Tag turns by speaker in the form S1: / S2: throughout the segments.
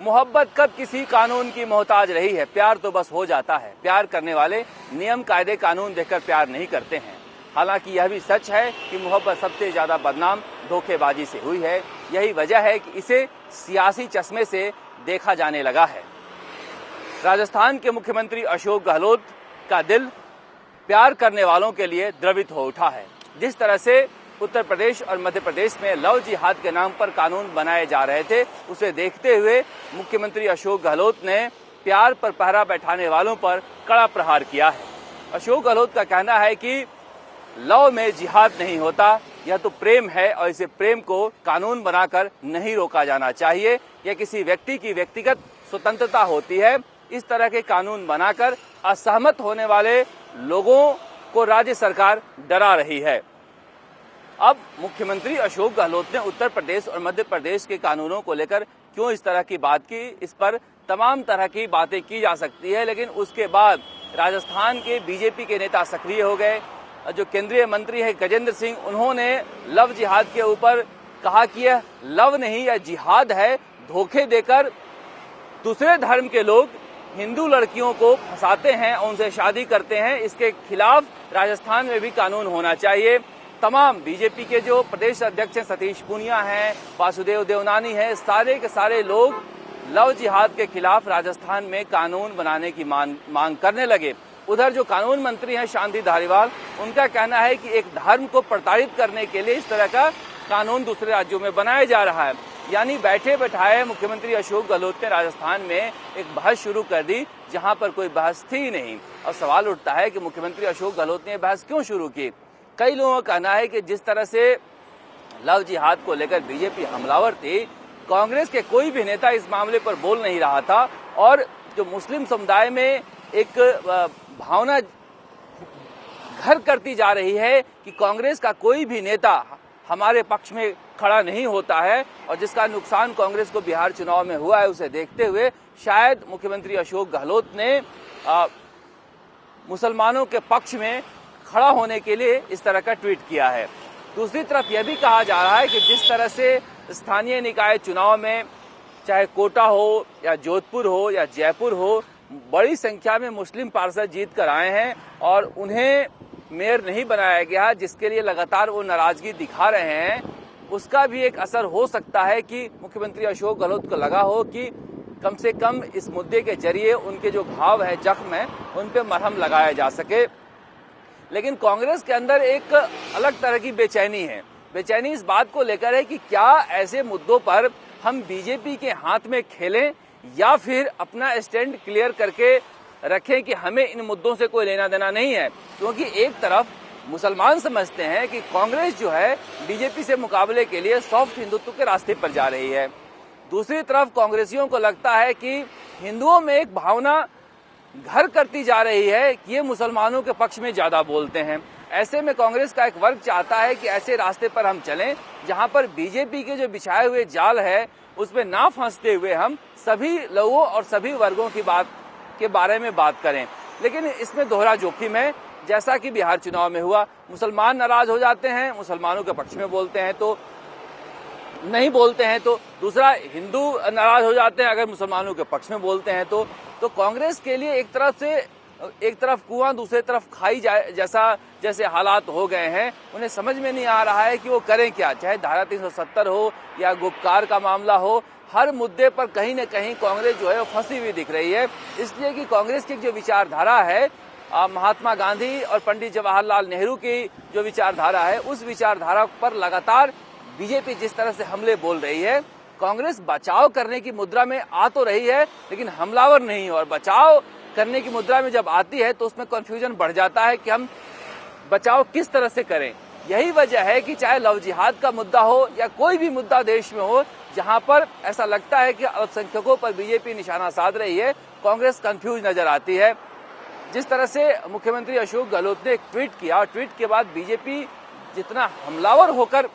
S1: मोहब्बत कब किसी कानून की मोहताज रही है। प्यार तो बस हो जाता है। प्यार करने वाले नियम कायदे कानून देखकर प्यार नहीं करते हैं। हालांकि यह भी सच है कि मोहब्बत सबसे ज्यादा बदनाम धोखेबाजी से हुई है। यही वजह है कि इसे सियासी चश्मे से देखा जाने लगा है। राजस्थान के मुख्यमंत्री अशोक गहलोत का दिल प्यार करने वालों के लिए द्रवित हो उठा है। जिस तरह से उत्तर प्रदेश और मध्य प्रदेश में लव जिहाद के नाम पर कानून बनाए जा रहे थे, उसे देखते हुए मुख्यमंत्री अशोक गहलोत ने प्यार पर पहरा बैठाने वालों पर कड़ा प्रहार किया है। अशोक गहलोत का कहना है कि लव में जिहाद नहीं होता, यह तो प्रेम है और इसे प्रेम को कानून बनाकर नहीं रोका जाना चाहिए। यह किसी व्यक्ति की व्यक्तिगत स्वतंत्रता होती है। इस तरह के कानून बनाकर असहमत होने वाले लोगों को राज्य सरकार डरा रही है। अब मुख्यमंत्री अशोक गहलोत ने उत्तर प्रदेश और मध्य प्रदेश के कानूनों को लेकर क्यों इस तरह की बात की, इस पर तमाम तरह की बातें की जा सकती है। लेकिन उसके बाद राजस्थान के बीजेपी के नेता सक्रिय हो गए। जो केंद्रीय मंत्री है गजेंद्र सिंह, उन्होंने लव जिहाद के ऊपर कहा कि यह लव नहीं, यह जिहाद है। धोखे देकर दूसरे धर्म के लोग हिंदू लड़कियों को फंसाते हैं, उनसे शादी करते हैं। इसके खिलाफ राजस्थान में भी कानून होना चाहिए। तमाम बीजेपी के जो प्रदेश अध्यक्ष हैं, सतीश पूनिया हैं, वासुदेव देवनानी हैं, सारे के सारे लोग लव जिहाद के खिलाफ राजस्थान में कानून बनाने की मांग करने लगे। उधर जो कानून मंत्री हैं शांति धारीवाल, उनका कहना है कि एक धर्म को प्रताड़ित करने के लिए इस तरह का कानून दूसरे राज्यों में बनाया जा रहा है। यानी बैठे बैठाए मुख्यमंत्री अशोक गहलोत ने राजस्थान में एक बहस शुरू कर दी जहां पर कोई बहस थी नहीं। और सवाल उठता है कि मुख्यमंत्री अशोक गहलोत ने बहस क्यों शुरू की। कई लोगों का कहना है कि जिस तरह से लव जिहाद को लेकर बीजेपी हमलावर थी, कांग्रेस के कोई भी नेता इस मामले पर बोल नहीं रहा था। और जो मुस्लिम समुदाय में एक भावना घर करती जा रही है कि कांग्रेस का कोई भी नेता हमारे पक्ष में खड़ा नहीं होता है, और जिसका नुकसान कांग्रेस को बिहार चुनाव में हुआ है, उसे देखते हुए शायद मुख्यमंत्री अशोक गहलोत ने मुसलमानों के पक्ष में खड़ा होने के लिए इस तरह का ट्वीट किया है। दूसरी तरफ यह भी कहा जा रहा है कि जिस तरह से स्थानीय निकाय चुनाव में चाहे कोटा हो या जोधपुर हो या जयपुर हो, बड़ी संख्या में मुस्लिम पार्षद जीत कर आए हैं और उन्हें मेयर नहीं बनाया गया, जिसके लिए लगातार वो नाराजगी दिखा रहे हैं, उसका भी एक असर हो सकता है कि मुख्यमंत्री अशोक गहलोत को लगा हो कि कम से कम इस मुद्दे के जरिए उनके जो घाव है, जख्म है, उन पे मरहम लगाया जा सके। लेकिन कांग्रेस के अंदर एक अलग तरह की बेचैनी है। बेचैनी इस बात को लेकर है कि क्या ऐसे मुद्दों पर हम बीजेपी के हाथ में खेलें या फिर अपना स्टैंड क्लियर करके रखें कि हमें इन मुद्दों से कोई लेना देना नहीं है। क्योंकि एक तरफ मुसलमान समझते हैं कि कांग्रेस जो है बीजेपी से मुकाबले के लिए सॉफ्ट हिंदुत्व के रास्ते पर जा रही है। दूसरी तरफ कांग्रेसियों को लगता है कि हिंदुओं में एक भावना घर करती जा रही है कि ये मुसलमानों के पक्ष में ज्यादा बोलते हैं। ऐसे में कांग्रेस का एक वर्ग चाहता है कि ऐसे रास्ते पर हम चलें जहां पर बीजेपी के जो बिछाए हुए जाल है उसमें ना फंसते हुए हम सभी लोगों और सभी वर्गों की बात के बारे में बात करें। लेकिन इसमें दोहरा जोखिम है, जैसा कि बिहार चुनाव में हुआ। मुसलमान नाराज हो जाते हैं, मुसलमानों के पक्ष में बोलते हैं तो नहीं बोलते हैं, तो दूसरा हिंदू नाराज हो जाते हैं अगर मुसलमानों के पक्ष में बोलते हैं तो कांग्रेस के लिए एक तरफ कुआं दूसरी तरफ खाई जाए जैसे हालात हो गए हैं। उन्हें समझ में नहीं आ रहा है कि वो करें क्या। चाहे धारा 370 हो या गुपकार का मामला हो, हर मुद्दे पर कहीं न कहीं कांग्रेस जो है वो फंसी हुई दिख रही है। इसलिए कि कांग्रेस की जो विचारधारा है, महात्मा गांधी और पंडित जवाहरलाल नेहरू की जो विचारधारा है, उस विचारधारा पर लगातार बीजेपी जिस तरह से हमले बोल रही है, कांग्रेस बचाव करने की मुद्रा में आ तो रही है लेकिन हमलावर नहीं है। और बचाव करने की मुद्रा में जब आती है तो उसमें कंफ्यूजन बढ़ जाता है कि हम बचाव किस तरह से करें। यही वजह है कि चाहे लव जिहाद का मुद्दा हो या कोई भी मुद्दा देश में हो जहां पर ऐसा लगता है कि अल्पसंख्यकों पर बीजेपी निशाना साध रही है, कांग्रेस कंफ्यूज नजर आती है। जिस तरह से मुख्यमंत्री अशोक गहलोत ने एक ट्वीट किया, ट्वीट के बाद बीजेपी जितना हमलावर होकर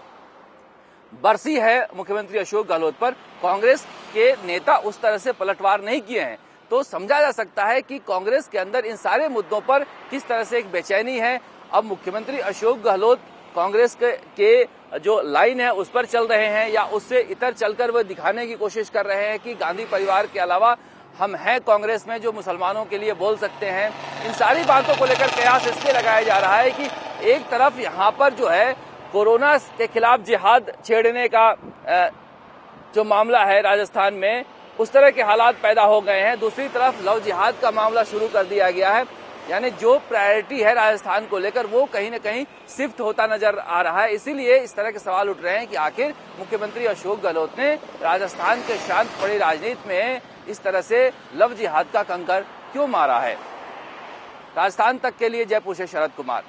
S1: बरसी है मुख्यमंत्री अशोक गहलोत पर, कांग्रेस के नेता उस तरह से पलटवार नहीं किए हैं। तो समझा जा सकता है कि कांग्रेस के अंदर इन सारे मुद्दों पर किस तरह से एक बेचैनी है। अब मुख्यमंत्री अशोक गहलोत कांग्रेस के जो लाइन है उस पर चल रहे हैं या उससे इतर चलकर वो दिखाने की कोशिश कर रहे हैं कि गांधी परिवार के अलावा हम हैं कांग्रेस में जो मुसलमानों के लिए बोल सकते हैं। इन सारी बातों को लेकर कयास इसलिए लगाया जा रहा है कि एक तरफ यहाँ पर जो है कोरोना के खिलाफ जिहाद छेड़ने का जो मामला है राजस्थान में, उस तरह के हालात पैदा हो गए हैं। दूसरी तरफ लव जिहाद का मामला शुरू कर दिया गया है, यानी जो प्रायोरिटी है राजस्थान को लेकर वो कहीं न कहीं शिफ्ट होता नजर आ रहा है। इसीलिए इस तरह के सवाल उठ रहे हैं कि आखिर मुख्यमंत्री अशोक गहलोत ने राजस्थान के शांत पड़ी राजनीति में इस तरह से लव जिहाद का कंकर क्यों मारा है। राजस्थान तक के लिए जयपुर से शरद कुमार।